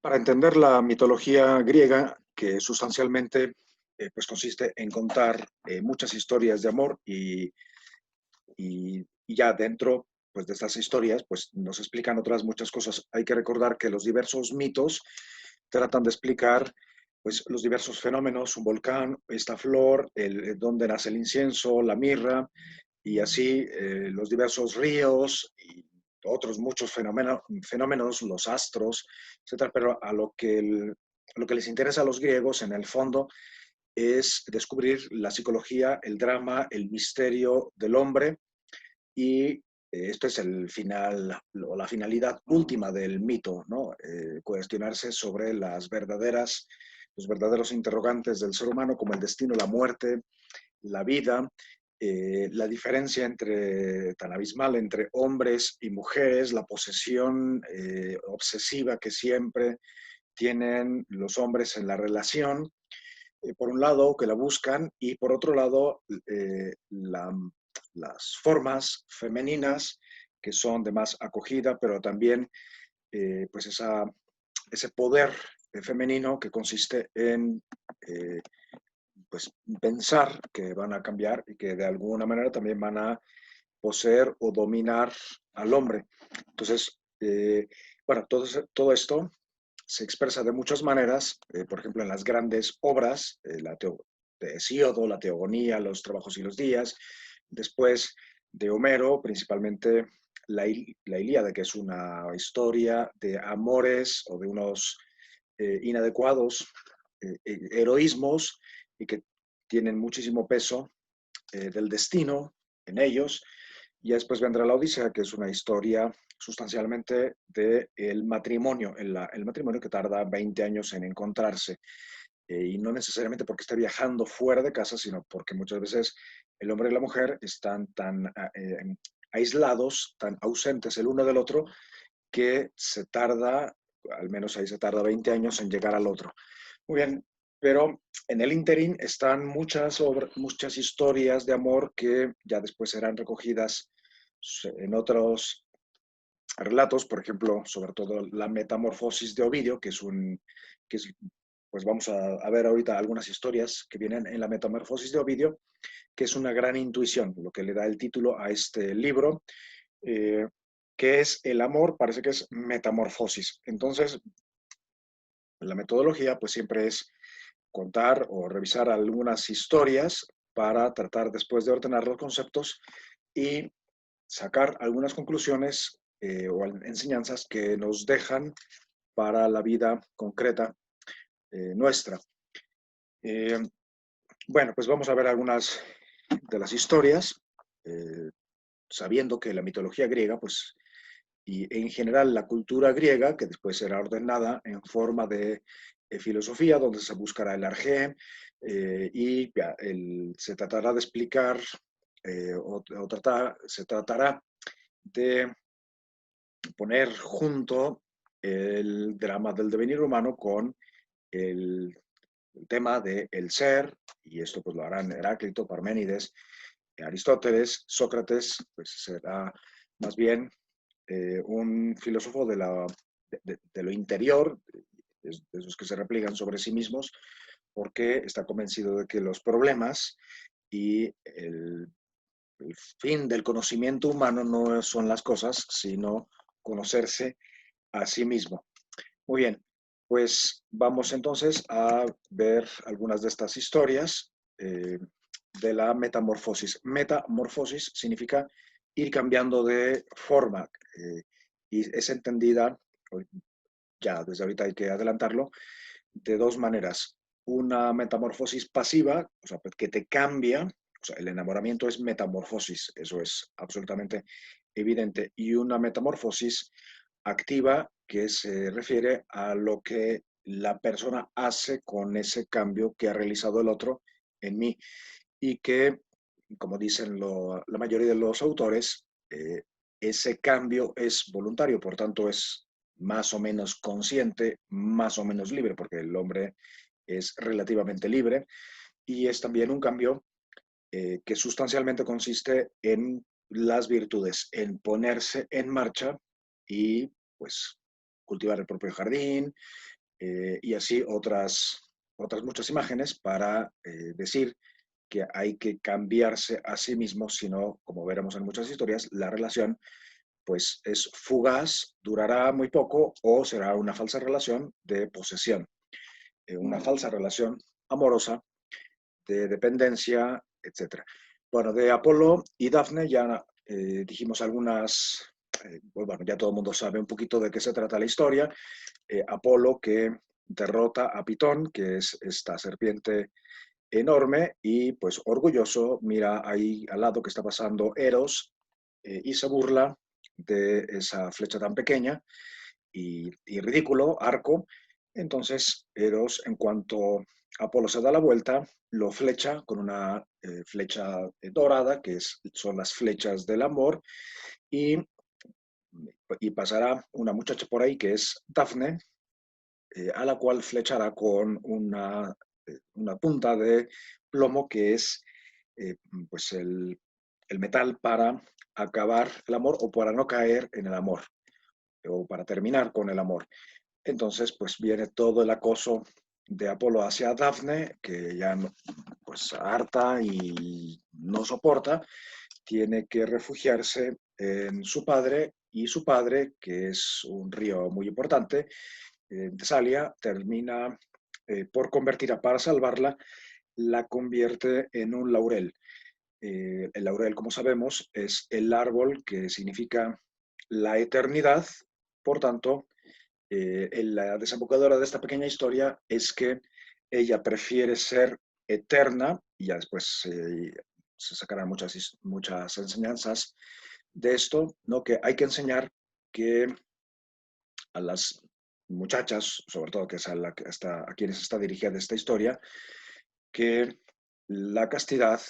Para entender la mitología griega, que sustancialmente pues consiste en contar muchas historias de amor y ya dentro pues, de estas historias pues, nos explican otras muchas cosas. Hay que recordar que los diversos mitos tratan de explicar pues, los diversos fenómenos, un volcán, esta flor, donde nace el incienso, la mirra, y así los diversos ríos y otros muchos fenómenos, los astros, etcétera. Pero lo que les interesa a los griegos, en el fondo, es descubrir la psicología, el drama, el misterio del hombre, y esto es el final o la finalidad última del mito, ¿no? Cuestionarse sobre los verdaderos interrogantes del ser humano, como el destino, la muerte, la vida, la diferencia tan abismal entre hombres y mujeres, la posesión obsesiva que siempre tienen los hombres en la relación, por un lado, que la buscan, y por otro lado, las formas femeninas que son de más acogida, pero también pues ese poder femenino que consiste en pues pensar que van a cambiar y que de alguna manera también van a poseer o dominar al hombre. Entonces, bueno, todo esto se expresa de muchas maneras, por ejemplo, en las grandes obras, de Hesíodo, la Teogonía, los Trabajos y los Días, después de Homero, principalmente la Ilíada, que es una historia de amores o de unos inadecuados heroísmos y que tienen muchísimo peso del destino en ellos. Y después vendrá la Odisea, que es una historia sustancialmente del matrimonio, el matrimonio que tarda 20 años en encontrarse. Y no necesariamente porque esté viajando fuera de casa, sino porque muchas veces el hombre y la mujer están tan aislados, tan ausentes el uno del otro, que se tarda, al menos ahí se tarda 20 años en llegar al otro. Muy bien, pero en el interín están muchas historias de amor que ya después serán recogidas en otros relatos, por ejemplo, sobre todo la Metamorfosis de Ovidio, que es pues vamos a ver ahorita algunas historias que vienen en la Metamorfosis de Ovidio, que es una gran intuición, lo que le da el título a este libro, eh, que es el amor, parece que es metamorfosis. Entonces, la metodología pues siempre es contar o revisar algunas historias para tratar después de ordenar los conceptos y sacar algunas conclusiones o enseñanzas que nos dejan para la vida concreta nuestra. Eh, bueno, pues vamos a ver algunas de las historias, eh, sabiendo que la mitología griega, pues, y en general la cultura griega, que después será ordenada en forma de filosofía, donde se buscará el arjé, y ya, se tratará de explicar, se tratará de poner junto el drama del devenir humano con el, el tema del ser, y esto pues lo harán Heráclito, Parménides, Aristóteles, Sócrates, pues será más bien un filósofo de lo interior, de esos que se replican sobre sí mismos, porque está convencido de que los problemas y el fin del conocimiento humano no son las cosas, sino conocerse a sí mismo. Muy bien, pues vamos entonces a ver algunas de estas historias de la metamorfosis. Metamorfosis significa ir cambiando de forma y es entendida, ya desde ahorita hay que adelantarlo, de dos maneras. Una metamorfosis pasiva, o sea, que te cambia, o sea, el enamoramiento es metamorfosis, eso es absolutamente evidente, y una metamorfosis activa que se refiere a lo que la persona hace con ese cambio que ha realizado el otro en mí y que, como dicen la mayoría de los autores, ese cambio es voluntario, por tanto es más o menos consciente, más o menos libre, porque el hombre es relativamente libre, y es también un cambio que sustancialmente consiste en las virtudes, en ponerse en marcha y pues cultivar el propio jardín, y así otras muchas imágenes para decir que hay que cambiarse a sí mismo, si no, como veremos en muchas historias, la relación pues es fugaz, durará muy poco o será una falsa relación de posesión, una falsa relación amorosa, de dependencia, etcétera. Bueno, de Apolo y Dafne ya dijimos algunas, pues bueno, ya todo el mundo sabe un poquito de qué se trata la historia. Apolo que derrota a Pitón, que es esta serpiente enorme, y pues orgulloso mira ahí al lado que está pasando Eros y se burla de esa flecha tan pequeña y ridículo, arco. Entonces Eros, en cuanto Apolo se da la vuelta, lo flecha con una flecha dorada, que son las flechas del amor, y, y pasará una muchacha por ahí que es Dafne, a la cual flechará con una punta de plomo que es eh, pues el metal para acabar el amor o para no caer en el amor o para terminar con el amor. Entonces, pues viene todo el acoso de Apolo hacia Dafne, que ya pues harta y no soporta, tiene que refugiarse en su padre y su padre, que es un río muy importante, Tesalia, termina por convertirla para salvarla, la convierte en un laurel. El laurel, como sabemos, es el árbol que significa la eternidad. Por tanto, la desembocadura de esta pequeña historia es que ella prefiere ser eterna, y ya después se sacarán muchas enseñanzas de esto, ¿no? Que hay que enseñar que a las muchachas, sobre todo que es a quienes está dirigida esta historia, que la castidad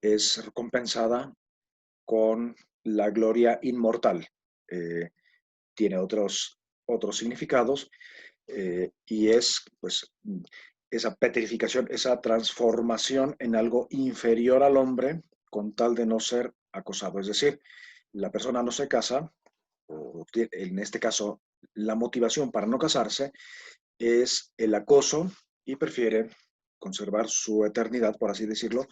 es recompensada con la gloria inmortal. Eh, Tiene otros significados y es pues esa petrificación, esa transformación en algo inferior al hombre con tal de no ser acosado. Es decir, la persona no se casa, o en este caso la motivación para no casarse es el acoso y prefiere conservar su eternidad, por así decirlo,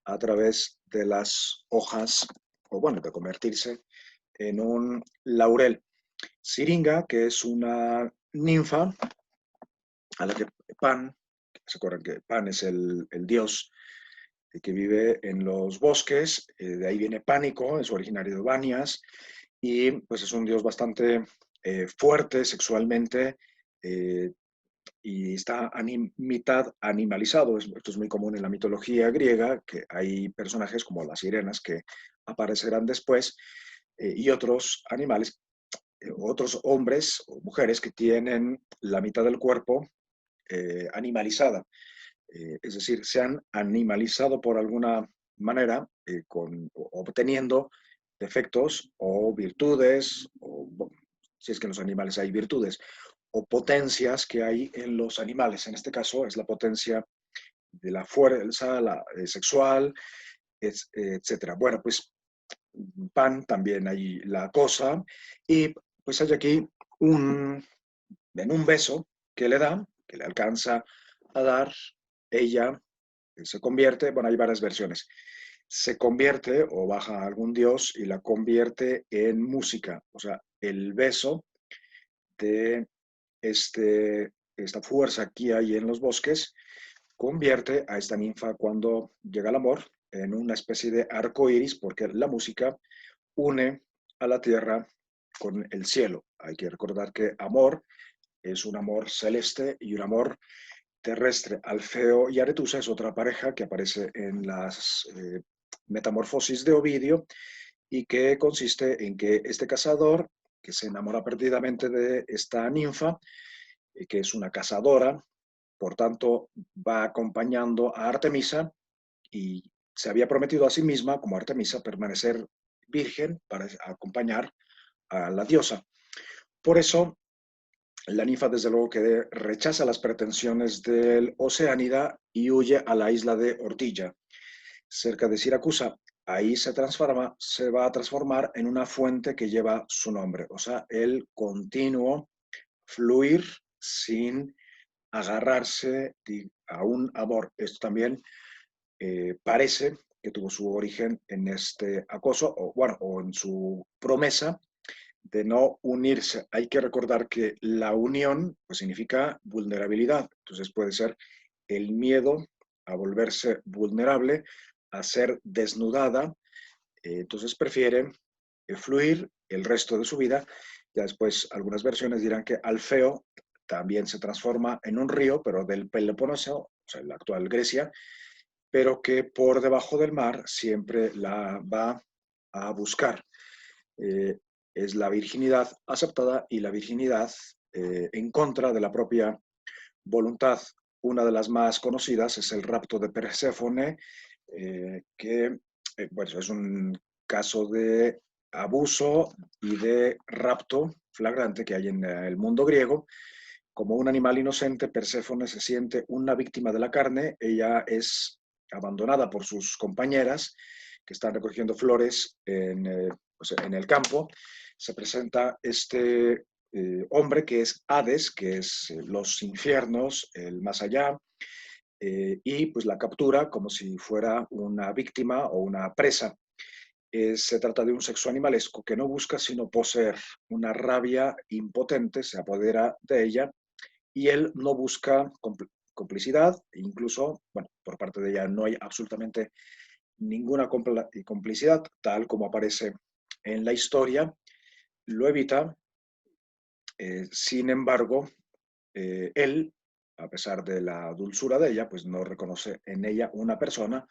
a través de las hojas, o bueno, de convertirse en un laurel. Siringa, que es una ninfa a la que Pan, se acuerdan que Pan es el dios que vive en los bosques, de ahí viene Pánico, es originario de Banias, y pues es un dios bastante fuerte sexualmente, eh, y está mitad animalizado. Esto es muy común en la mitología griega, que hay personajes como las sirenas que aparecerán después, y otros animales, otros hombres o mujeres que tienen la mitad del cuerpo animalizada. Es decir, se han animalizado por alguna manera, obteniendo defectos o virtudes, o bueno, si es que en los animales hay virtudes, o potencias que hay en los animales. En este caso es la potencia de la fuerza, la sexual, etcétera. Bueno, pues Pan también hay la cosa, y pues hay aquí en un beso que le da, que le alcanza a dar, ella se convierte, bueno, hay varias versiones, se convierte o baja a algún dios y la convierte en música. O sea, el beso de esta fuerza que hay en los bosques convierte a esta ninfa, cuando llega el amor, en una especie de arco iris, porque la música une a la tierra con el cielo. Hay que recordar que amor es un amor celeste y un amor terrestre. Alfeo y Aretusa es otra pareja que aparece en las Metamorfosis de Ovidio, y que consiste en que este cazador, que se enamora perdidamente de esta ninfa, que es una cazadora, por tanto va acompañando a Artemisa, y se había prometido a sí misma, como Artemisa, permanecer virgen para acompañar a la diosa. Por eso, la ninfa, desde luego, que rechaza las pretensiones del Oceánida y huye a la isla de Ortilla, cerca de Siracusa. Ahí se va a transformar en una fuente que lleva su nombre, o sea, el continuo fluir sin agarrarse a un amor. Esto también parece que tuvo su origen en este acoso, o bueno, o en su promesa de no unirse. Hay que recordar que la unión pues, significa vulnerabilidad. Entonces puede ser el miedo a volverse vulnerable, a ser desnudada. Entonces prefiere fluir el resto de su vida. Ya después algunas versiones dirán que Alfeo también se transforma en un río, pero del Peloponeso, o sea, la actual Grecia, pero que por debajo del mar siempre la va a buscar. Eh, es la virginidad aceptada y la virginidad en contra de la propia voluntad. Una de las más conocidas es el rapto de Perséfone, que bueno, es un caso de abuso y de rapto flagrante que hay en el mundo griego. Como un animal inocente, Perséfone se siente una víctima de la carne. Ella es abandonada por sus compañeras que están recogiendo flores pues en el campo. Se presenta este hombre que es Hades, que es los infiernos, el más allá, y pues la captura como si fuera una víctima o una presa. Se trata de un sexo animalesco que no busca sino poseer. Una rabia impotente se apodera de ella y él no busca complicidad, incluso, bueno, por parte de ella no hay absolutamente ninguna complicidad, tal como aparece en la historia, lo evita. Sin embargo, él, a pesar de la dulzura de ella, pues no reconoce en ella una persona,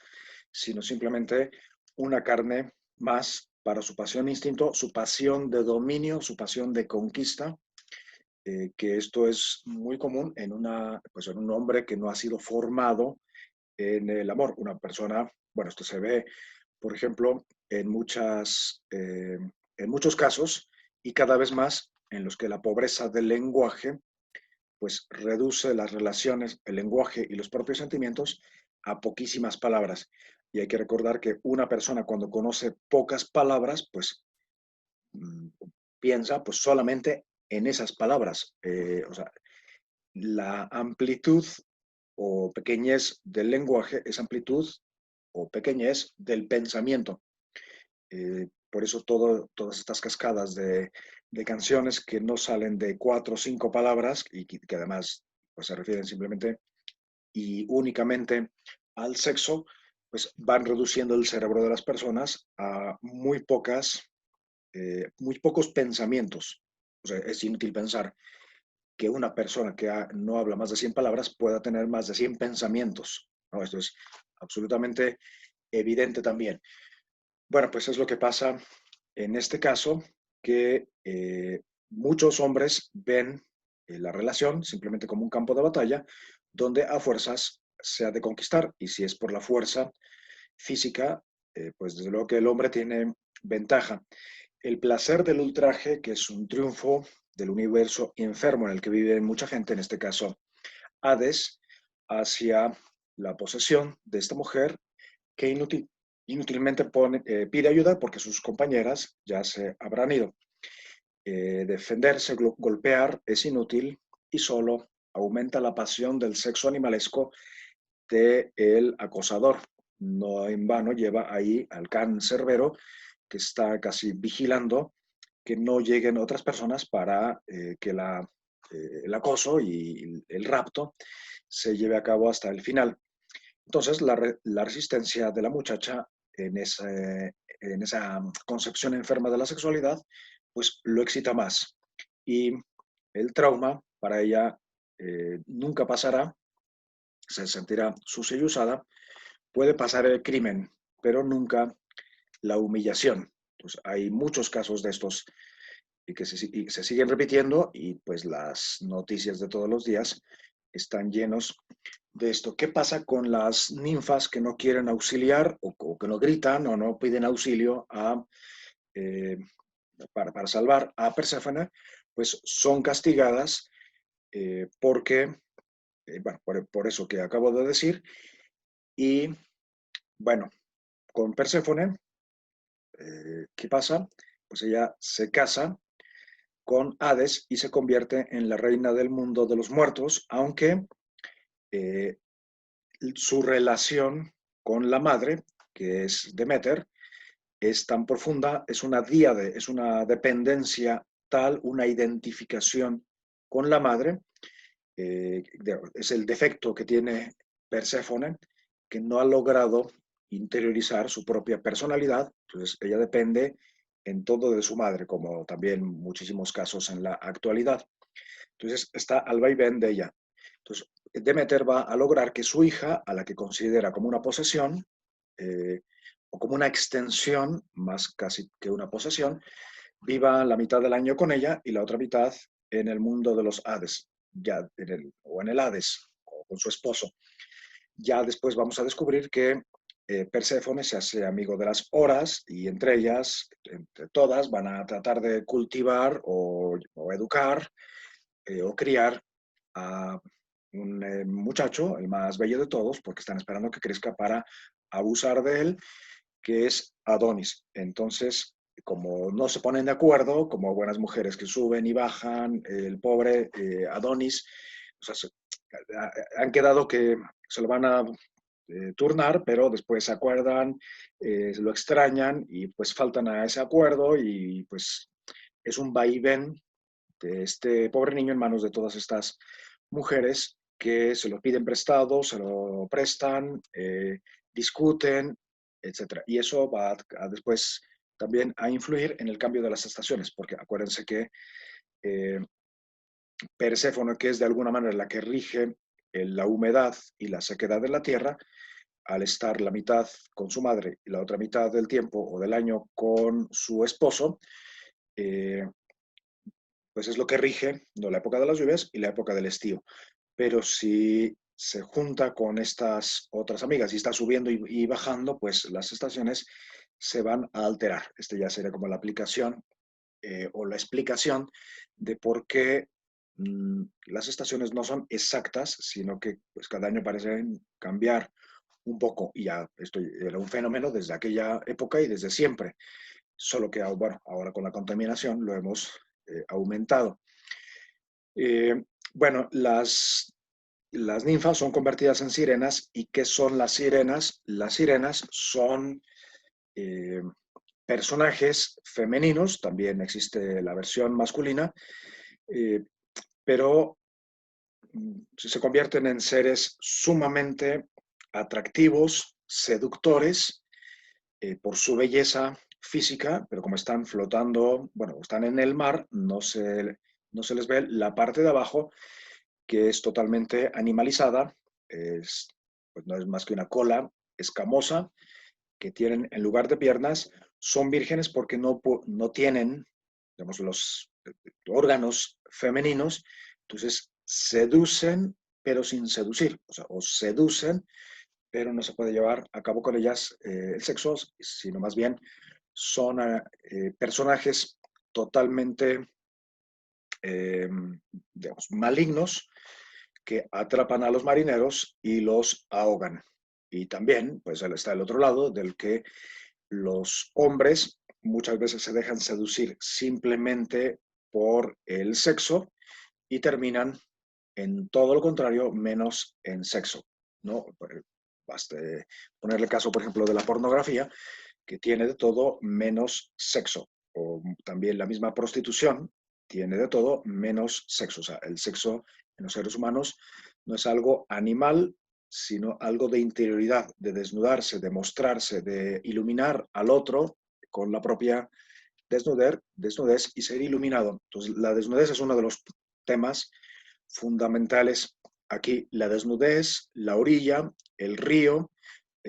sino simplemente una carne más para su pasión instinto, su pasión de dominio, su pasión de conquista, que esto es muy común pues en un hombre que no ha sido formado en el amor. Una persona, bueno, esto se ve, por ejemplo, en muchos casos y cada vez más en los que la pobreza del lenguaje pues reduce las relaciones, el lenguaje y los propios sentimientos a poquísimas palabras. Y hay que recordar que una persona cuando conoce pocas palabras, pues mm, piensa pues solamente en esas palabras. O sea, la amplitud o pequeñez del lenguaje es amplitud o pequeñez del pensamiento. Por eso todas estas cascadas de canciones que no salen de 4 o 5 palabras y que además pues, se refieren simplemente y únicamente al sexo, pues van reduciendo el cerebro de las personas a muy pocos pensamientos. O sea, es inútil pensar que una persona que no habla más de 100 palabras pueda tener más de 100 pensamientos. ¿No? Esto es absolutamente evidente también. Bueno, pues es lo que pasa en este caso, que muchos hombres ven la relación simplemente como un campo de batalla donde a fuerzas se ha de conquistar. Y si es por la fuerza física, pues desde luego que el hombre tiene ventaja. El placer del ultraje, que es un triunfo del universo enfermo en el que vive mucha gente, en este caso Hades, hacia la posesión de esta mujer que inútilmente pide ayuda porque sus compañeras ya se habrán ido. Defenderse, golpear es inútil y solo aumenta la pasión del sexo animalesco del acosador. No en vano lleva ahí al cancerbero que está casi vigilando que no lleguen otras personas para que el acoso y el rapto se lleve a cabo hasta el final. Entonces, la resistencia de la muchacha en esa concepción enferma de la sexualidad, pues lo excita más. Y el trauma para ella nunca pasará, se sentirá sucia y usada, puede pasar el crimen, pero nunca la humillación. Pues hay muchos casos de estos y se siguen repitiendo y pues las noticias de todos los días están llenos de esto. ¿Qué pasa con las ninfas que no quieren auxiliar o que no gritan o no piden auxilio eh, para salvar a Perséfone? Pues son castigadas porque, bueno, por eso que acabo de decir. Y bueno, con Perséfone, ¿qué pasa? Pues ella se casa con Hades y se convierte en la reina del mundo de los muertos, aunque eh, su relación con la madre, que es Demeter, es tan profunda, es una díade, es una dependencia tal, una identificación con la madre, es el defecto que tiene Perséfone, que no ha logrado interiorizar su propia personalidad, entonces ella depende en todo de su madre, como también muchísimos casos en la actualidad. Entonces está al vaivén de ella. Entonces Demeter va a lograr que su hija, a la que considera como una posesión, eh, o como una extensión, más casi que una posesión, viva la mitad del año con ella y la otra mitad en el mundo de los Hades, ya o en el Hades, o con su esposo. Ya después vamos a descubrir que Perséfone se hace amigo de las horas y entre ellas, entre todas, van a tratar de cultivar o educar o criar a un muchacho, el más bello de todos, porque están esperando que crezca para abusar de él, que es Adonis. Entonces, como no se ponen de acuerdo, como buenas mujeres que suben y bajan, el pobre Adonis, o sea, han quedado que se lo van a turnar, pero después se acuerdan, lo extrañan y pues faltan a ese acuerdo y pues es un vaivén de este pobre niño en manos de todas estas mujeres que se lo piden prestado, se lo prestan, discuten, etcétera. Y eso va a después también a influir en el cambio de las estaciones, porque acuérdense que eh, Perséfone, que es de alguna manera la que rige la humedad y la sequedad de la tierra, al estar la mitad con su madre y la otra mitad del tiempo o del año con su esposo, eh, pues es lo que rige, no, la época de las lluvias y la época del estío. Pero si se junta con estas otras amigas y está subiendo y bajando, pues las estaciones se van a alterar. Este ya sería como la aplicación o la explicación de por qué las estaciones no son exactas, sino que pues, cada año parecen cambiar un poco. Y ya esto era un fenómeno desde aquella época y desde siempre. Solo que bueno, ahora con la contaminación lo hemos aumentado. Eh, bueno, las ninfas son convertidas en sirenas. ¿Y qué son las sirenas? Las sirenas son eh, personajes femeninos, también existe la versión masculina, eh, pero se convierten en seres sumamente atractivos, seductores, por su belleza física, pero como están flotando, bueno, están en el mar, no se les ve la parte de abajo, que es totalmente animalizada, es, pues no es más que una cola escamosa que tienen en lugar de piernas, son vírgenes porque no tienen, digamos, los órganos femeninos, entonces seducen pero sin seducir, o sea, o seducen pero no se puede llevar a cabo con ellas el sexo, sino más bien son personajes totalmente, eh, digamos, malignos que atrapan a los marineros y los ahogan. Y también, pues, está el otro lado, del que los hombres muchas veces se dejan seducir simplemente por el sexo y terminan en todo lo contrario, menos en sexo, ¿no? Basta ponerle caso, por ejemplo, de la pornografía, que tiene de todo menos sexo, o también la misma prostitución tiene de todo menos sexo. O sea, el sexo en los seres humanos no es algo animal, sino algo de interioridad, de desnudarse, de mostrarse, de iluminar al otro con la propia desnudez y ser iluminado. Entonces, la desnudez es uno de los temas fundamentales aquí. La desnudez, la orilla, el río,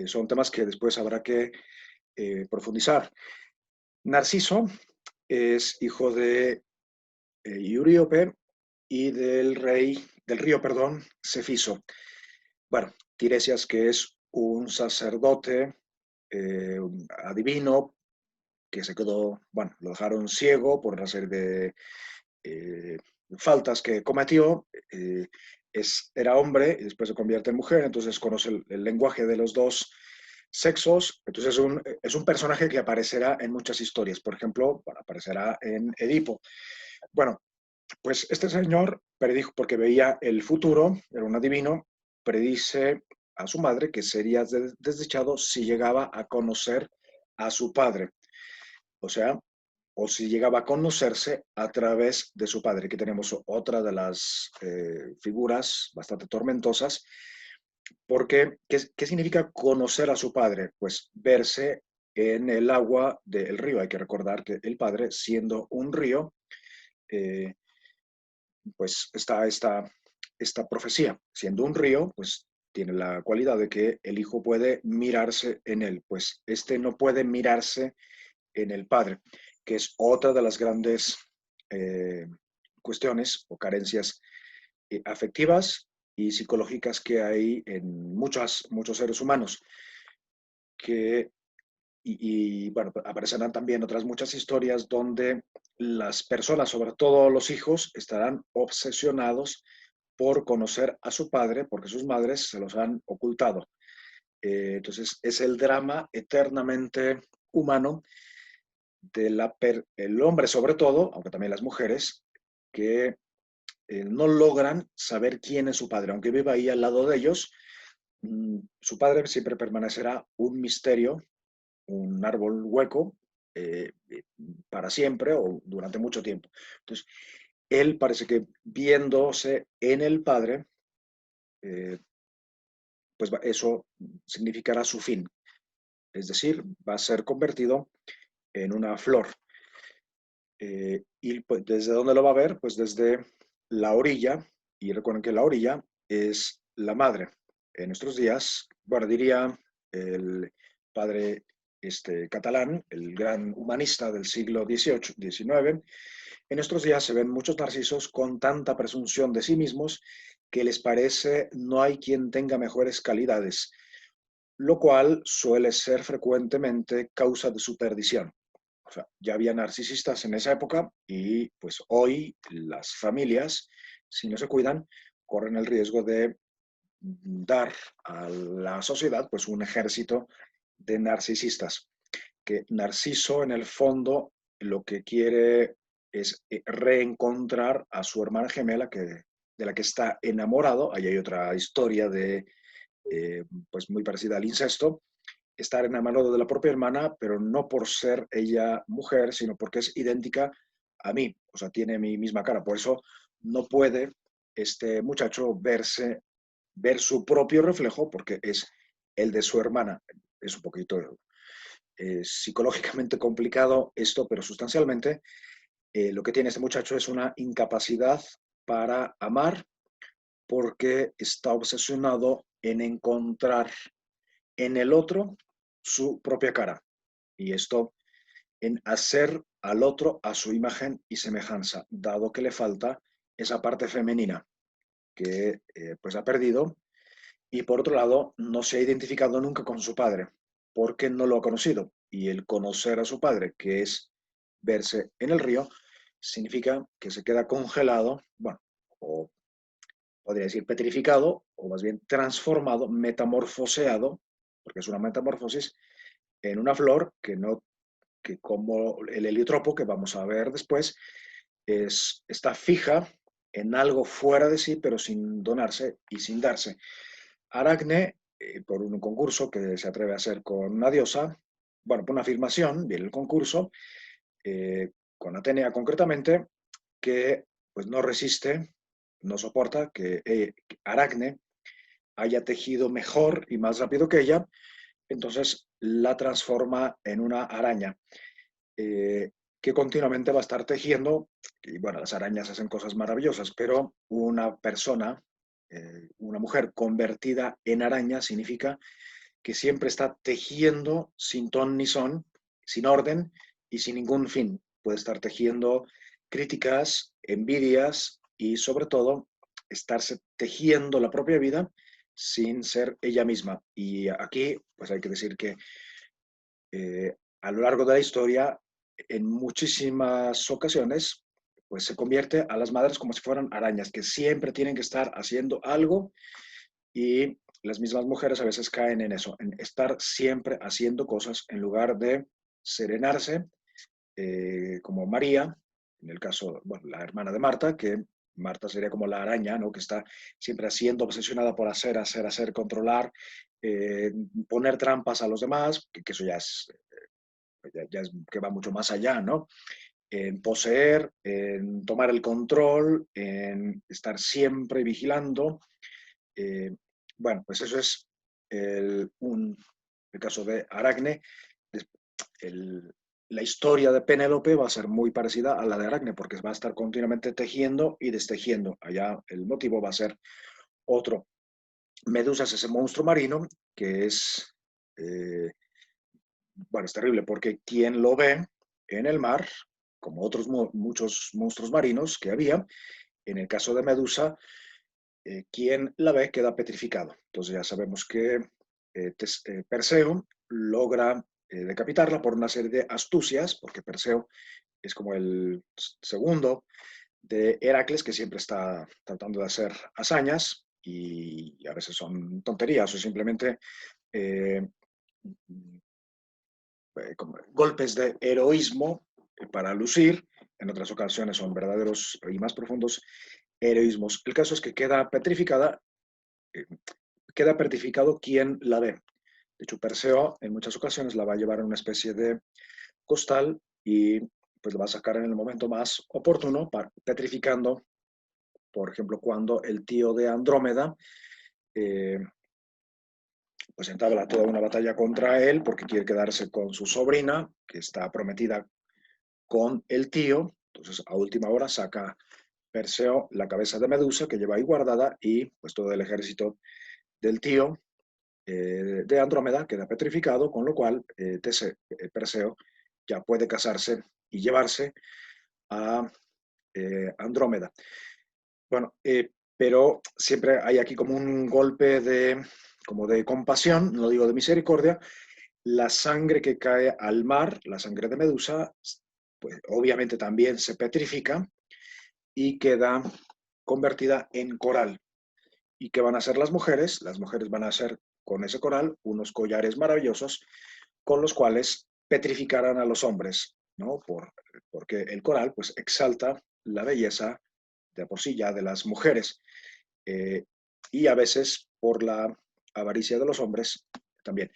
son temas que después habrá que profundizar. Narciso es hijo de Euríope y del río, perdón, Cefiso. Bueno, Tiresias, que es un sacerdote adivino, que se quedó, bueno, lo dejaron ciego por una serie de eh, faltas que cometió. Era hombre y después se convierte en mujer, entonces conoce el lenguaje de los dos sexos. Entonces es un personaje que aparecerá en muchas historias. Por ejemplo, bueno, aparecerá en Edipo. Bueno, pues este señor predijo, porque veía el futuro, era un adivino, predice a su madre que sería desdichado si llegaba a conocer a su padre. O sea, o si llegaba a conocerse a través de su padre. Aquí tenemos otra de las figuras bastante tormentosas, porque ¿qué significa conocer a su padre? Pues verse en el agua del río. Hay que recordar que el padre, siendo un río, eh, pues está esta profecía. Siendo un río, pues tiene la cualidad de que el hijo puede mirarse en él, pues este no puede mirarse en el padre, que es otra de las grandes eh, cuestiones o carencias afectivas y psicológicas que hay en muchos seres humanos, que, bueno, aparecerán también otras muchas historias donde las personas, sobre todo los hijos, estarán obsesionados por conocer a su padre porque sus madres se los han ocultado. Entonces es el drama eternamente humano el hombre sobre todo, aunque también las mujeres, que no logran saber quién es su padre. Aunque viva ahí al lado de ellos, su padre siempre permanecerá un misterio, un árbol hueco, eh, para siempre o durante mucho tiempo. Entonces, él parece que viéndose en el padre, eh, pues eso significará su fin. Es decir, va a ser convertido en una flor. Y pues, ¿desde dónde lo va a ver? Pues desde la orilla, y recuerden que la orilla es la madre. En nuestros días, bueno, diría el padre catalán, el gran humanista del siglo XVIII, XIX, en nuestros días se ven muchos narcisos con tanta presunción de sí mismos que les parece no hay quien tenga mejores calidades, lo cual suele ser frecuentemente causa de su perdición. O sea, ya había narcisistas en esa época y pues hoy las familias, si no se cuidan, corren el riesgo de dar a la sociedad pues un ejército de narcisistas. Que Narciso en el fondo lo que quiere es reencontrar a su hermana gemela de la que está enamorado. Ahí hay otra historia pues muy parecida al incesto, estar enamorado de la propia hermana, pero no por ser ella mujer, sino porque es idéntica a mí, o sea, tiene mi misma cara. Por eso no puede este muchacho ver su propio reflejo, porque es el de su hermana. Es un poquito psicológicamente complicado esto, pero sustancialmente lo que tiene este muchacho es una incapacidad para amar porque está obsesionado en encontrar en el otro su propia cara. Y esto en hacer al otro a su imagen y semejanza, dado que le falta esa parte femenina que pues ha perdido. Y por otro lado, no se ha identificado nunca con su padre, porque no lo ha conocido. Y el conocer a su padre, que es verse en el río, significa que se queda congelado, bueno, o podría decir petrificado, o más bien transformado, metamorfoseado, porque es una metamorfosis, en una flor que no que como el heliotropo que vamos a ver después está fija en algo fuera de sí, pero sin donarse y sin darse. Aracne, por un concurso que se atreve a hacer con una diosa, bueno, por una afirmación, viene el concurso, con Atenea concretamente, que pues no resiste, no soporta que Aracne haya tejido mejor y más rápido que ella, entonces la transforma en una araña eh, que continuamente va a estar tejiendo. Y bueno, las arañas hacen cosas maravillosas, pero una persona, una mujer convertida en araña significa que siempre está tejiendo sin ton ni son, sin orden y sin ningún fin. Puede estar tejiendo críticas, envidias y sobre todo estarse tejiendo la propia vida sin ser ella misma. Y aquí, pues hay que decir que a lo largo de la historia, en muchísimas ocasiones, pues se convierte a las madres como si fueran arañas, que siempre tienen que estar haciendo algo y las mismas mujeres a veces caen en eso, en estar siempre haciendo cosas en lugar de serenarse, como María, en el caso, bueno, la hermana de Marta, que Marta sería como la araña, ¿no? Que está siempre siendo obsesionada por hacer, controlar, poner trampas a los demás, que eso ya es que va mucho más allá, ¿no? En poseer, en tomar el control, en estar siempre vigilando. Eh, bueno, pues eso es el caso de Aracne. El, la historia de Penélope va a ser muy parecida a la de Aracne, porque va a estar continuamente tejiendo y destejiendo. Allá el motivo va a ser otro. Medusa es ese monstruo marino que es, bueno, es terrible porque quien lo ve en el mar, como otros muchos monstruos marinos que había, en el caso de Medusa, quien la ve queda petrificado. Entonces ya sabemos que Perseo logra decapitarla por una serie de astucias, porque Perseo es como el segundo de Heracles, que siempre está tratando de hacer hazañas y a veces son tonterías o simplemente eh, como golpes de heroísmo para lucir. En otras ocasiones son verdaderos y más profundos heroísmos. El caso es que eh, queda petrificado quien la ve. De hecho, Perseo en muchas ocasiones la va a llevar a una especie de costal y pues la va a sacar en el momento más oportuno, petrificando, por ejemplo, cuando el tío de Andrómeda eh, pues entabla toda una batalla contra él porque quiere quedarse con su sobrina, que está prometida con el tío. Entonces, a última hora saca Perseo la cabeza de Medusa que lleva ahí guardada y pues todo el ejército del tío de Andrómeda queda petrificado, con lo cual Perseo ya puede casarse y llevarse a Andrómeda. Bueno, pero siempre hay aquí como un golpe como de compasión, no digo de misericordia. La sangre que cae al mar, la sangre de Medusa, pues obviamente también se petrifica y queda convertida en coral. ¿Y qué van a hacer las mujeres? Las mujeres van a hacer con ese coral unos collares maravillosos con los cuales petrificarán a los hombres, ¿no? Porque el coral pues exalta la belleza de por sí ya de las mujeres eh, y a veces por la avaricia de los hombres también.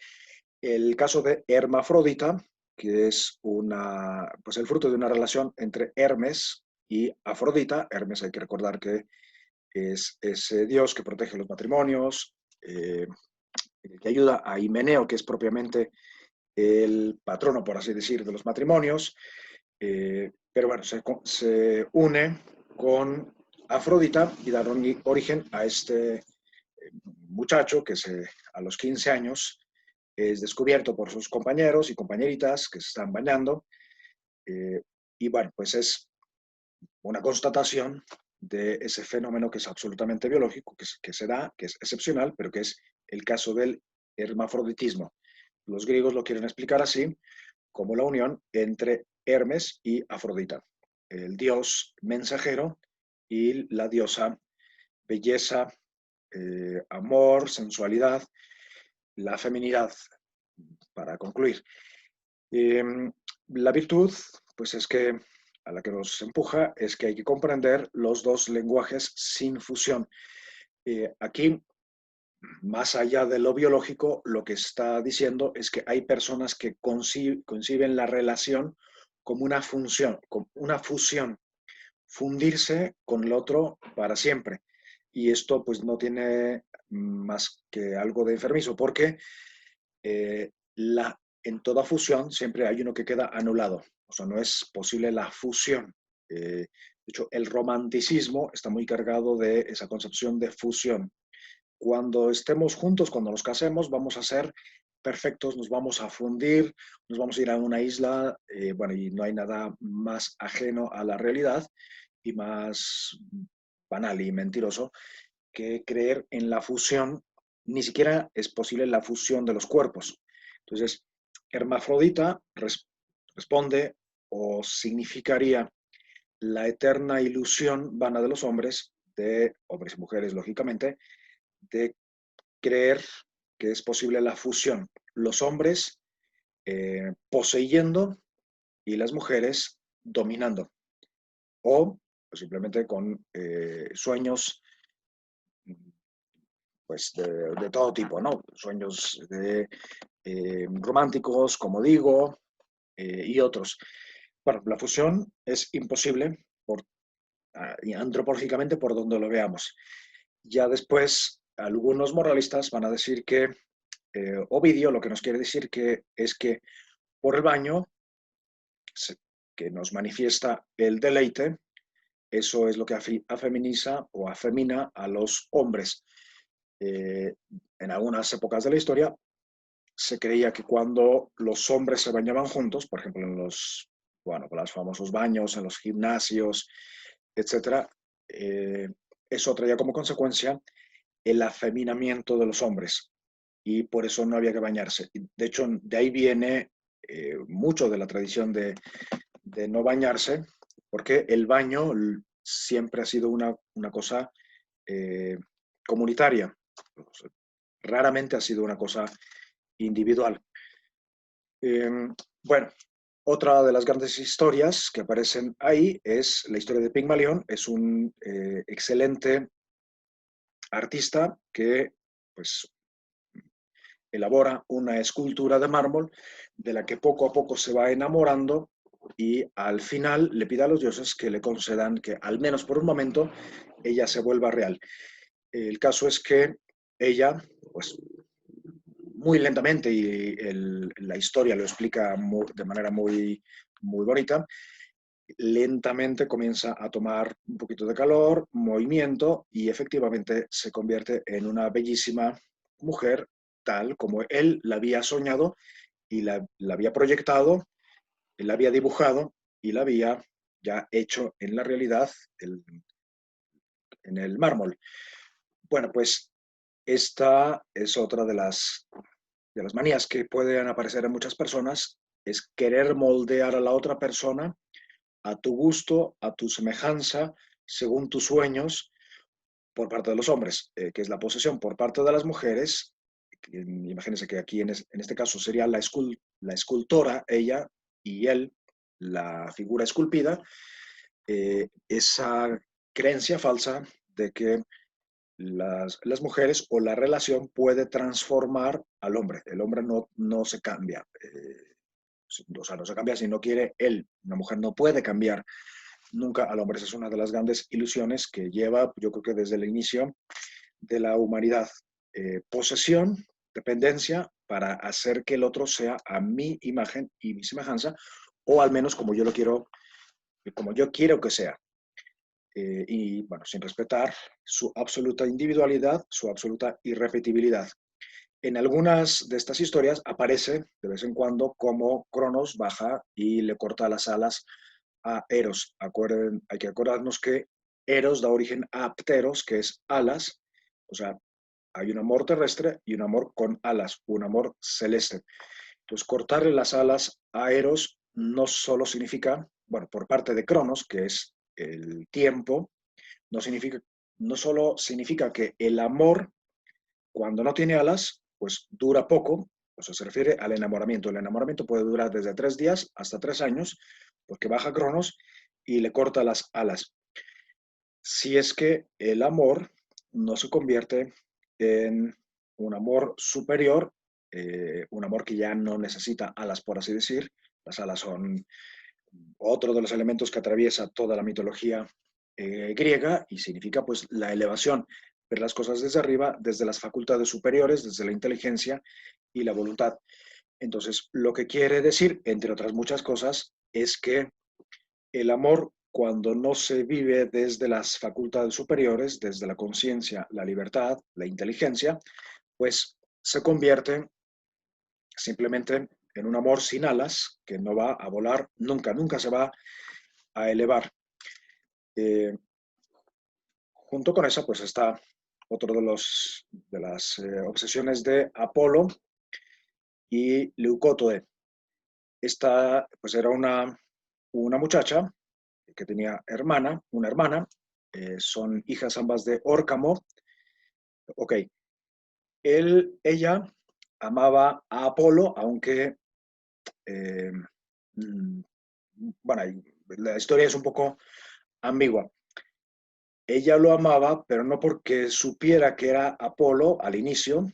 El caso de Hermafrodita, que es pues el fruto de una relación entre Hermes y Afrodita. Hermes hay que recordar que es ese dios que protege los matrimonios, que ayuda a Himeneo, que es propiamente el patrono, por así decir, de los matrimonios, pero bueno, se une con Afrodita y da origen a este muchacho que a los 15 años es descubierto por sus compañeros y compañeritas que se están bañando. Eh, y bueno, pues es una constatación de ese fenómeno que es absolutamente biológico, que se da, que es excepcional, pero que es el caso del hermafroditismo. Los griegos lo quieren explicar así, como la unión entre Hermes y Afrodita, el dios mensajero y la diosa belleza, amor, sensualidad, la feminidad, para concluir. Eh, la virtud, pues es que a la que nos empuja es que hay que comprender los dos lenguajes sin fusión. Aquí, más allá de lo biológico, lo que está diciendo es que hay personas que conciben la relación como una función, como una fusión, fundirse con el otro para siempre. Y esto pues no tiene más que algo de enfermizo, porque en toda fusión siempre hay uno que queda anulado. O sea, no es posible la fusión. De hecho, el romanticismo está muy cargado de esa concepción de fusión. Cuando estemos juntos, cuando nos casemos, vamos a ser perfectos, nos vamos a fundir, nos vamos a ir a una isla, bueno, y no hay nada más ajeno a la realidad y más banal y mentiroso que creer en la fusión. Ni siquiera es posible la fusión de los cuerpos. Entonces, hermafrodita responde o significaría la eterna ilusión vana de los hombres, de hombres y mujeres, lógicamente, de creer que es posible la fusión. Los hombres poseyendo y las mujeres dominando. o simplemente con sueños pues de todo tipo, ¿no? Sueños románticos, como digo, y otros. Bueno, la fusión es imposible antropológicamente por donde lo veamos. Ya después, algunos moralistas van a decir que Ovidio lo que nos quiere decir que es que por el baño que nos manifiesta el deleite, eso es lo que afeminiza o afemina a los hombres. Eh, en algunas épocas de la historia se creía que cuando los hombres se bañaban juntos, por ejemplo en los famosos baños, en los gimnasios, etcétera, eso traía como consecuencia el afeminamiento de los hombres y por eso no había que bañarse. De hecho, de ahí viene mucho de la tradición de no bañarse, porque el baño siempre ha sido una cosa eh, comunitaria. Raramente ha sido una cosa individual. Eh, bueno, otra de las grandes historias que aparecen ahí es la historia de Pigmalión. Es un excelente artista que pues, elabora una escultura de mármol de la que poco a poco se va enamorando y al final le pide a los dioses que le concedan que al menos por un momento ella se vuelva real. El caso es que ella, pues muy lentamente, y la historia lo explica de manera muy bonita, lentamente comienza a tomar un poquito de calor, movimiento, y efectivamente se convierte en una bellísima mujer, tal como él la había soñado y la había proyectado, la había dibujado y la había ya hecho en la realidad en el mármol. Bueno, pues esta es otra de las manías que pueden aparecer en muchas personas, es querer moldear a la otra persona a tu gusto, a tu semejanza, según tus sueños, por parte de los hombres, que es la posesión. Por parte de las mujeres, imagínense que aquí en este caso sería la escultora, ella, y él, la figura esculpida, esa creencia falsa de que las mujeres o la relación puede transformar al hombre. El hombre no se cambia. O sea, no se cambia si no quiere él. Una mujer no puede cambiar nunca al hombre. Esa es una de las grandes ilusiones que lleva, yo creo que desde el inicio de la humanidad. Posesión, dependencia, para hacer que el otro sea a mi imagen y mi semejanza, o al menos como yo quiero que sea. Y bueno, sin respetar su absoluta individualidad, su absoluta irrepetibilidad. En algunas de estas historias aparece de vez en cuando como Cronos baja y le corta las alas a Eros. Hay que acordarnos que Eros da origen a Pteros, que es alas, o sea, hay un amor terrestre y un amor con alas, un amor celeste. Entonces, cortarle las alas a Eros no solo significa, bueno, por parte de Cronos, que es el tiempo, no significa, no solo significa que el amor, cuando no tiene alas, pues dura poco, o sea, se refiere al enamoramiento. El enamoramiento puede durar desde 3 días hasta 3 años, porque baja Cronos y le corta las alas. Si es que el amor no se convierte en un amor superior, un amor que ya no necesita alas, por así decir. Las alas son otro de los elementos que atraviesa toda la mitología griega y significa pues la elevación, ver las cosas desde arriba, desde las facultades superiores, desde la inteligencia y la voluntad. Entonces, lo que quiere decir, entre otras muchas cosas, es que el amor, cuando no se vive desde las facultades superiores, desde la conciencia, la libertad, la inteligencia, pues se convierte simplemente en un amor sin alas, que no va a volar nunca, nunca se va a elevar. Eh, Junto con esa, pues está otro de las obsesiones de Apolo y Leucótoe. Esta, pues era una muchacha que tenía una hermana, son hijas ambas de Órcamo. Ok, ella amaba a Apolo, aunque, eh, mm, bueno, la historia es un poco ambigua. Ella lo amaba, pero no porque supiera que era Apolo al inicio.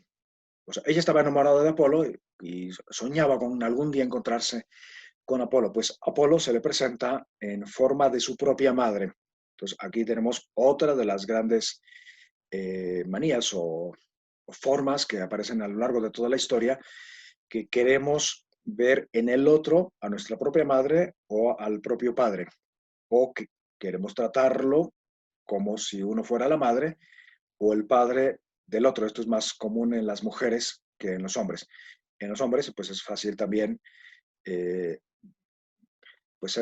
O sea, ella estaba enamorada de Apolo y soñaba con algún día encontrarse con Apolo. Pues Apolo se le presenta en forma de su propia madre. Entonces aquí tenemos otra de las grandes manías o formas que aparecen a lo largo de toda la historia, que queremos ver en el otro a nuestra propia madre o al propio padre, o que queremos tratarlo como si uno fuera la madre o el padre del otro. Esto es más común en las mujeres que en los hombres. En los hombres, pues es fácil también eh, pues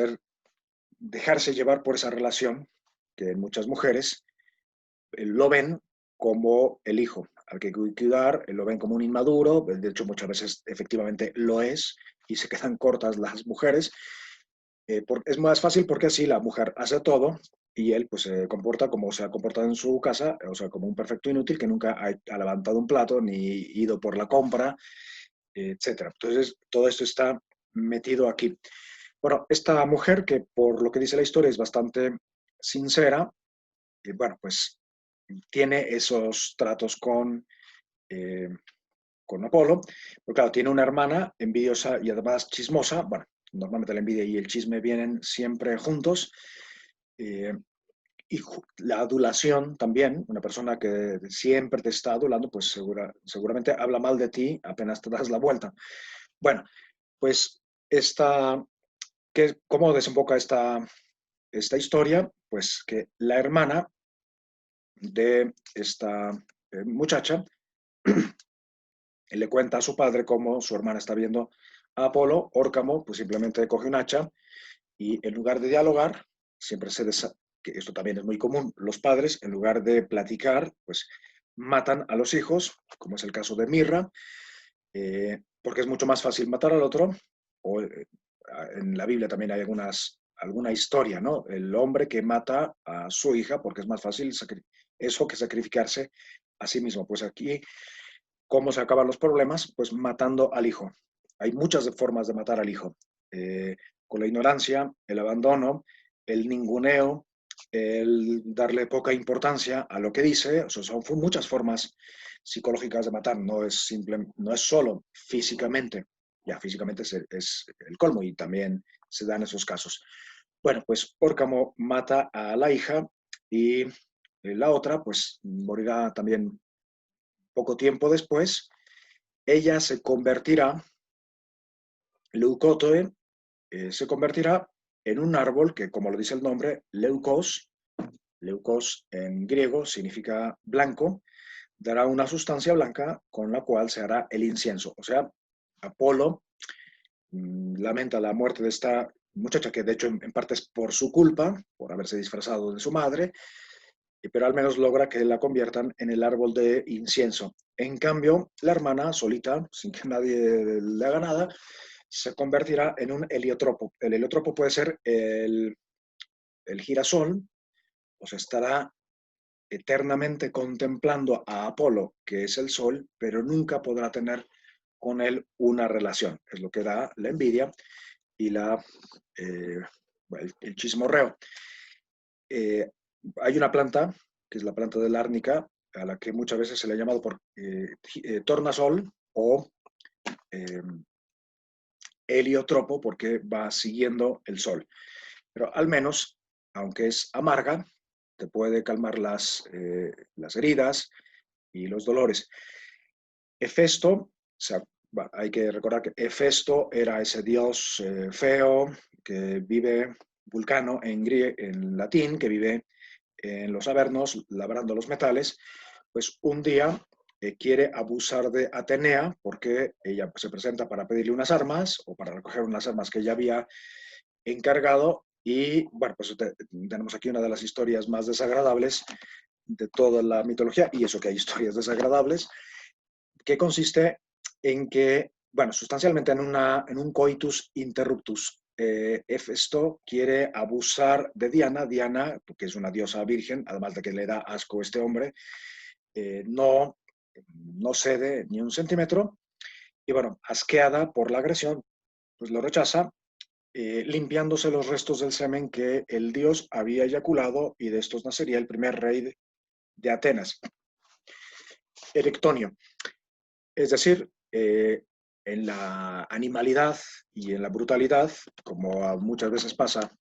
dejarse llevar por esa relación que en muchas mujeres lo ven como el hijo al que cuidar, lo ven como un inmaduro, de hecho muchas veces efectivamente lo es y se quedan cortas las mujeres. Es más fácil porque así la mujer hace todo y él pues se comporta como se ha comportado en su casa, o sea, como un perfecto inútil que nunca ha levantado un plato ni ido por la compra, etcétera. Entonces, todo esto está metido aquí. Bueno, esta mujer que por lo que dice la historia es bastante sincera, bueno, pues tiene esos tratos eh, con Apolo, porque claro, tiene una hermana envidiosa y además chismosa. Bueno, normalmente la envidia y el chisme vienen siempre juntos. eh, y la adulación también, una persona que siempre te está adulando, pues seguramente habla mal de ti apenas te das la vuelta. Bueno, pues ¿cómo desemboca esta historia? Pues que la hermana de esta muchacha le cuenta a su padre cómo su hermana está viendo a Apolo. Órcamo pues simplemente coge un hacha y en lugar de dialogar, siempre que esto también es muy común, los padres en lugar de platicar, pues matan a los hijos, como es el caso de Mirra, porque es mucho más fácil matar al otro. O en la Biblia también hay alguna historia, ¿no? El hombre que mata a su hija porque es más fácil eso que sacrificarse a sí mismo. Pues aquí, ¿cómo se acaban los problemas? Pues matando al hijo. Hay muchas formas de matar al hijo. Con la ignorancia, el abandono, el ninguneo, el darle poca importancia a lo que dice. O sea, son muchas formas psicológicas de matar. No es solo físicamente. Ya físicamente es el colmo y también se dan esos casos. Bueno, pues Órcamo mata a la hija y la otra pues morirá también poco tiempo después. Ella se convertirá, Leucótoe, se convertirá en un árbol que, como lo dice el nombre, leucos en griego significa blanco, dará una sustancia blanca con la cual se hará el incienso. O sea, Apolo lamenta la muerte de esta muchacha, que de hecho en parte es por su culpa, por haberse disfrazado de su madre, pero al menos logra que la conviertan en el árbol de incienso. En cambio, la hermana, solita, sin que nadie le haga nada, se convertirá en un heliotropo. El heliotropo puede ser el girasol, o sea, estará eternamente contemplando a Apolo, que es el sol, pero nunca podrá tener con él una relación. Es lo que da la envidia y eh, el chismorreo. Eh, Hay una planta, que es la planta del árnica, a la que muchas veces se le ha llamado por tornasol o eh, heliotropo, porque va siguiendo el sol. Pero al menos, aunque es amarga, te puede calmar las heridas y los dolores. Hefesto, o sea, hay que recordar que Hefesto era ese dios feo que vive, Vulcano en latín, que vive en los Avernos labrando los metales. Pues un día quiere abusar de Atenea porque ella se presenta para pedirle unas armas o para recoger unas armas que ella había encargado. Y bueno, pues tenemos aquí una de las historias más desagradables de toda la mitología, y eso que hay historias desagradables, que consiste en que, bueno, sustancialmente en un coitus interruptus. Hefesto quiere abusar de Diana. Diana, que es una diosa virgen, además de que le da asco a este hombre, no cede ni un centímetro. Y bueno, asqueada por la agresión, pues lo rechaza limpiándose los restos del semen que el dios había eyaculado, y de estos nacería el primer rey de Atenas, Erectonio. Es decir, en la animalidad y en la brutalidad, como muchas veces pasa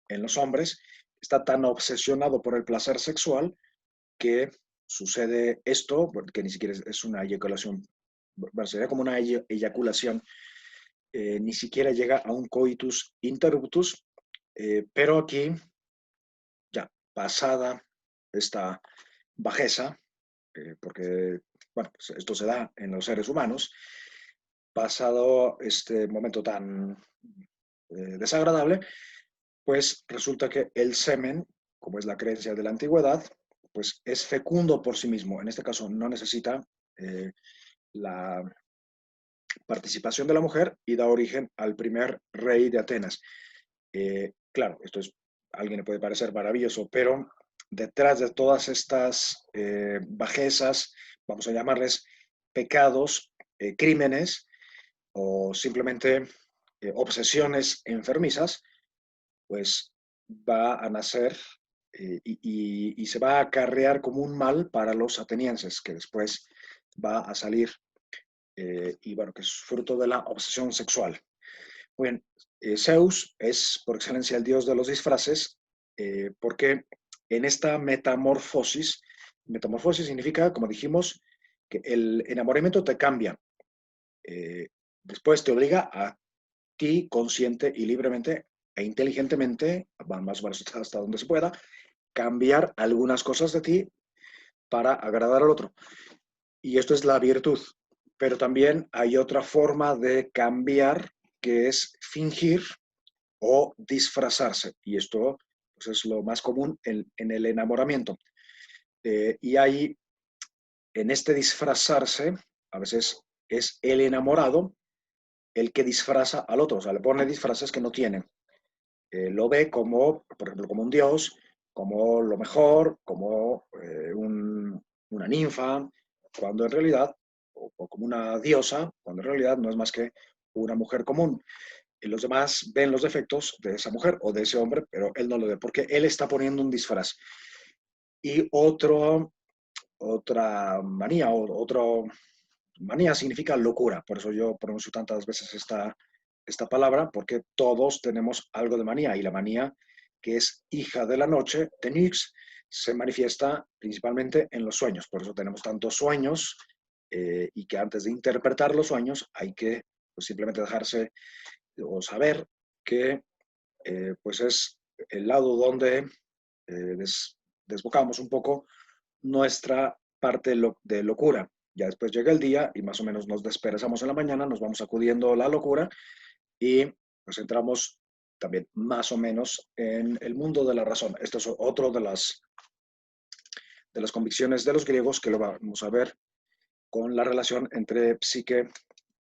en los hombres, está tan obsesionado por el placer sexual que sucede esto, que ni siquiera es una eyaculación, bueno, sería como una eyaculación, ni siquiera llega a un coitus interruptus, pero aquí, ya pasada esta bajeza, porque bueno, pues esto se da en los seres humanos, pasado este momento tan desagradable, pues resulta que el semen, como es la creencia de la antigüedad, pues es fecundo por sí mismo. En este caso no necesita eh, la participación de la mujer y da origen al primer rey de Atenas. Claro, esto es, a alguien le puede parecer maravilloso, pero detrás de todas estas bajezas, vamos a llamarles pecados, crímenes o simplemente obsesiones enfermizas, pues va a nacer y se va a acarrear como un mal para los atenienses, que después va a salir y bueno, que es fruto de la obsesión sexual. Muy bien, Zeus es por excelencia el dios de los disfraces, porque en esta metamorfosis, metamorfosis significa, como dijimos, que el enamoramiento te cambia, eh, después te obliga a ti consciente y libremente e inteligentemente, más o menos hasta donde se pueda, cambiar algunas cosas de ti para agradar al otro. Y esto es la virtud. Pero también hay otra forma de cambiar, que es fingir o disfrazarse. Y esto pues, es lo más común en el enamoramiento. Y hay en este disfrazarse, a veces es el enamorado el que disfraza al otro, o sea, le pone disfraces que no tienen. Lo ve como, por ejemplo, como un dios, como lo mejor, como una ninfa, cuando en realidad, o como una diosa, cuando en realidad no es más que una mujer común. Y los demás ven los defectos de esa mujer o de ese hombre, pero él no lo ve, porque él está poniendo un disfraz. Y otra manía, otro manía significa locura, por eso yo pronuncio tantas veces esta palabra, porque todos tenemos algo de manía, y la manía, que es hija de la noche, Tenix, se manifiesta principalmente en los sueños. Por eso tenemos tantos sueños, y que antes de interpretar los sueños hay que pues, simplemente dejarse o saber que pues es el lado donde desbocamos un poco nuestra parte de locura. Ya después llega el día y más o menos nos desperezamos en la mañana, nos vamos acudiendo la locura y pues entramos también más o menos en el mundo de la razón. Esto es otro de las convicciones de los griegos, que lo vamos a ver con la relación entre psique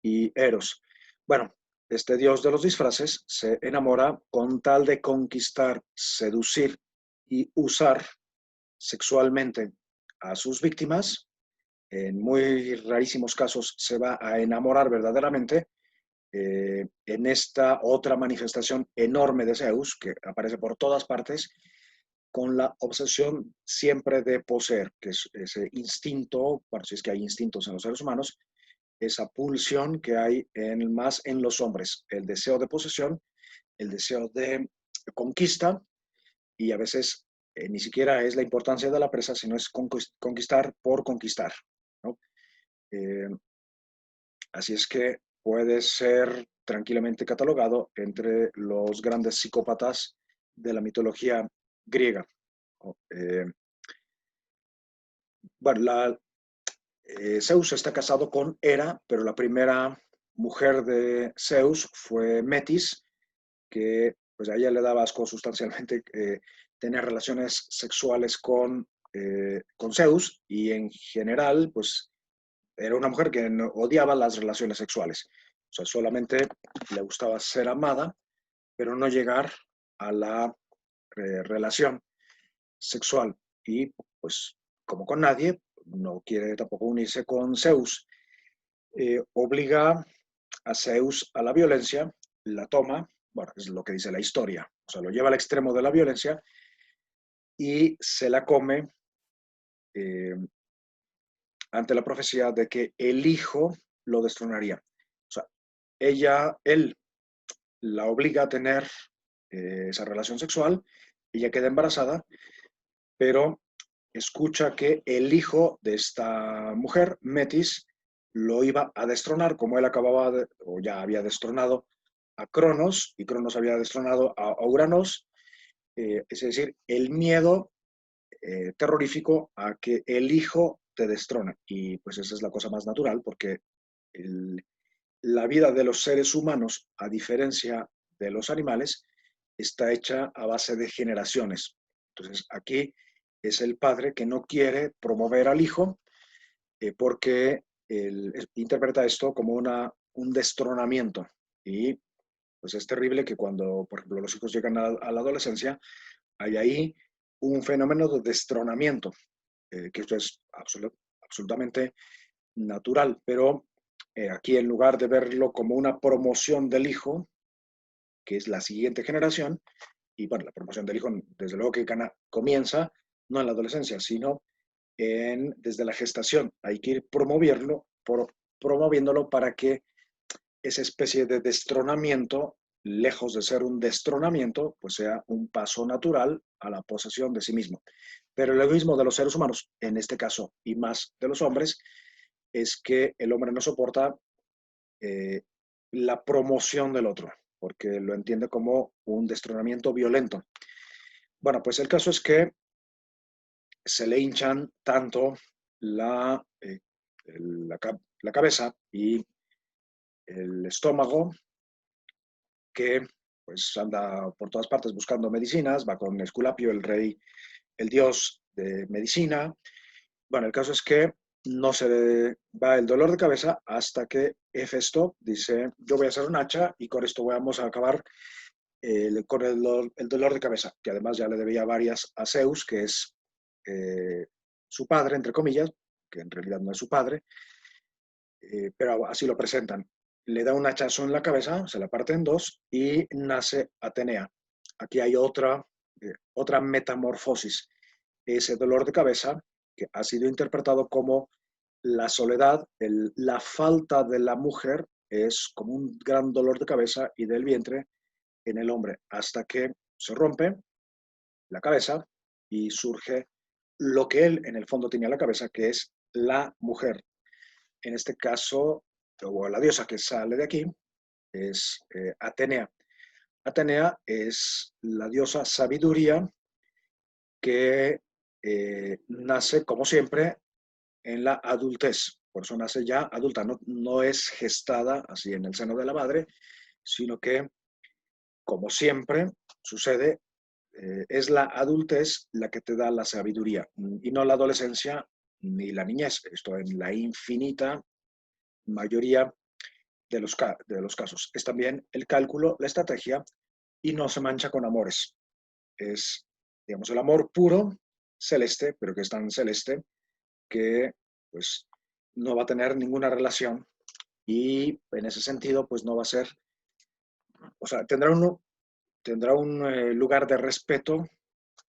y eros. Bueno, este dios de los disfraces se enamora con tal de conquistar, seducir y usar sexualmente a sus víctimas. En muy rarísimos casos se va a enamorar verdaderamente. En esta otra manifestación enorme de Zeus, que aparece por todas partes, con la obsesión siempre de poseer, que es ese instinto, bueno, si es que hay instintos en los seres humanos, esa pulsión que hay más en los hombres, el deseo de posesión, el deseo de conquista, y a veces ni siquiera es la importancia de la presa, sino es conquistar por conquistar, ¿no? Eh, Así es que puede ser tranquilamente catalogado entre los grandes psicópatas de la mitología griega. Eh, bueno, Zeus está casado con Hera, pero la primera mujer de Zeus fue Metis, que pues a ella le daba asco sustancialmente tener relaciones sexuales con Zeus, y en general pues era una mujer que no, odiaba las relaciones sexuales. O sea, solamente le gustaba ser amada, pero no llegar a la relación sexual. Y pues, como con nadie, no quiere tampoco unirse con Zeus. Obliga a Zeus a la violencia, la toma, bueno, es lo que dice la historia, o sea, lo lleva al extremo de la violencia y se la come eh, ante la profecía de que el hijo lo destronaría. O sea, él la obliga a tener esa relación sexual, ella queda embarazada, pero escucha que el hijo de esta mujer, Metis, lo iba a destronar, como él acababa de, o ya había destronado a Cronos, y Cronos había destronado a Uranos, es decir, el miedo terrorífico a que el hijo te destrone. Y pues esa es la cosa más natural, porque el, la vida de los seres humanos, a diferencia de los animales, está hecha a base de generaciones. Entonces, aquí es el padre que no quiere promover al hijo porque él interpreta esto como un destronamiento. Y pues es terrible que cuando, por ejemplo, los hijos llegan a la adolescencia, hay ahí un fenómeno de destronamiento, que esto es absolutamente natural, pero aquí en lugar de verlo como una promoción del hijo, que es la siguiente generación, y bueno, la promoción del hijo desde luego que comienza no en la adolescencia, sino desde la gestación. Hay que ir promoviéndolo para que esa especie de destronamiento, lejos de ser un destronamiento, pues sea un paso natural a la posesión de sí mismo. Pero el egoísmo de los seres humanos, en este caso, y más de los hombres, es que el hombre no soporta eh, la promoción del otro, porque lo entiende como un destronamiento violento. Bueno, pues el caso es que se le hinchan tanto la, la, la cabeza y el estómago que pues anda por todas partes buscando medicinas, va con Esculapio, el rey, el dios de medicina. Bueno, el caso es que no se le va el dolor de cabeza hasta que Hefesto dice, yo voy a hacer un hacha y con esto vamos a acabar con el dolor de cabeza, que además ya le debía varias a Zeus, que es su padre, entre comillas, que en realidad no es su padre, pero así lo presentan. Le da un hachazo en la cabeza, se la parte en dos y nace Atenea. Aquí hay otra metamorfosis. Ese dolor de cabeza que ha sido interpretado como la soledad, la falta de la mujer es como un gran dolor de cabeza y del vientre en el hombre, hasta que se rompe la cabeza y surge lo que él en el fondo tenía en la cabeza, que es la mujer. En este caso, o la diosa que sale de aquí, es Atenea. Atenea es la diosa sabiduría que nace, como siempre, en la adultez. Por eso nace ya adulta, no es gestada así en el seno de la madre, sino que, como siempre sucede, es la adultez la que te da la sabiduría y no la adolescencia ni la niñez. Esto en la infinita mayoría de los casos. Es también el cálculo, la estrategia y no se mancha con amores. Es, digamos, el amor puro, celeste, pero que es tan celeste que pues no va a tener ninguna relación y en ese sentido pues no va a ser, o sea, tendrá un lugar de respeto,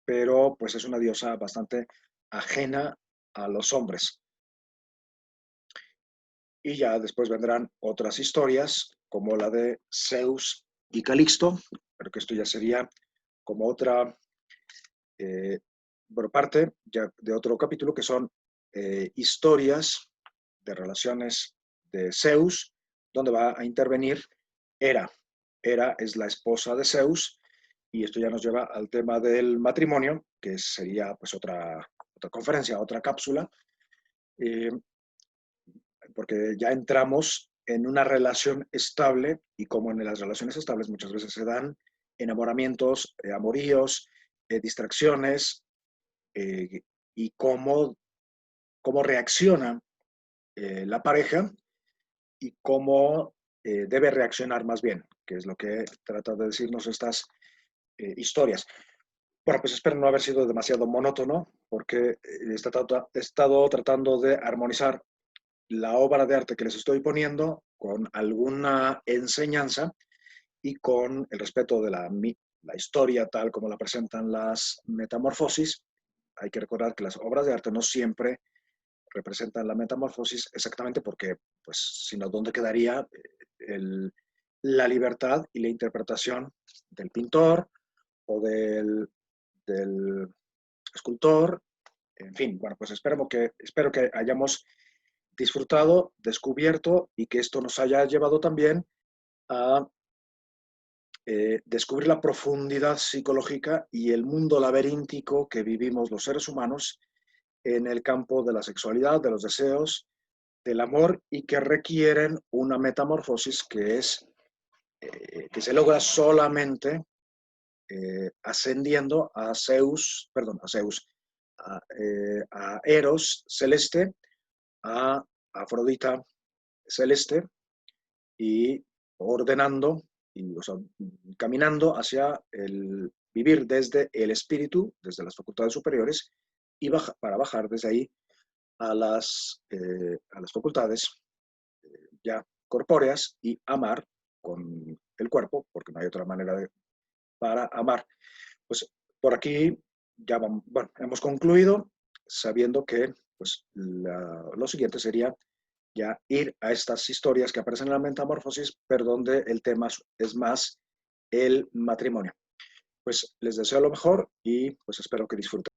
pero pues es una diosa bastante ajena a los hombres. Y ya después vendrán otras historias, como la de Zeus y Calixto, pero que esto ya sería como otra por parte ya de otro capítulo, que son historias de relaciones de Zeus, donde va a intervenir Hera. Hera es la esposa de Zeus, y esto ya nos lleva al tema del matrimonio, que sería pues otra conferencia, otra cápsula, eh, porque ya entramos en una relación estable y como en las relaciones estables muchas veces se dan enamoramientos, amoríos, distracciones y cómo reacciona la pareja y cómo debe reaccionar más bien, que es lo que trata de decirnos estas historias. Bueno, pues espero no haber sido demasiado monótono porque he estado tratando de armonizar la obra de arte que les estoy poniendo con alguna enseñanza y con el respeto de la historia tal como la presentan las metamorfosis. Hay que recordar que las obras de arte no siempre representan la metamorfosis exactamente porque, pues, sino dónde quedaría la libertad y la interpretación del pintor o del escultor. En fin, bueno, pues espero que hayamos disfrutado, descubierto y que esto nos haya llevado también a descubrir la profundidad psicológica y el mundo laberíntico que vivimos los seres humanos en el campo de la sexualidad, de los deseos, del amor y que requieren una metamorfosis que se logra solamente ascendiendo a a Eros celeste, a Afrodita celeste y ordenando, o sea, caminando hacia el vivir desde el espíritu, desde las facultades superiores, y para bajar desde ahí a las facultades ya corpóreas y amar con el cuerpo, porque no hay otra manera para amar. Pues por aquí ya vamos, bueno, hemos concluido sabiendo que pues, lo siguiente sería ya ir a estas historias que aparecen en la metamorfosis, pero donde el tema es más el matrimonio. Pues les deseo lo mejor y pues espero que disfruten.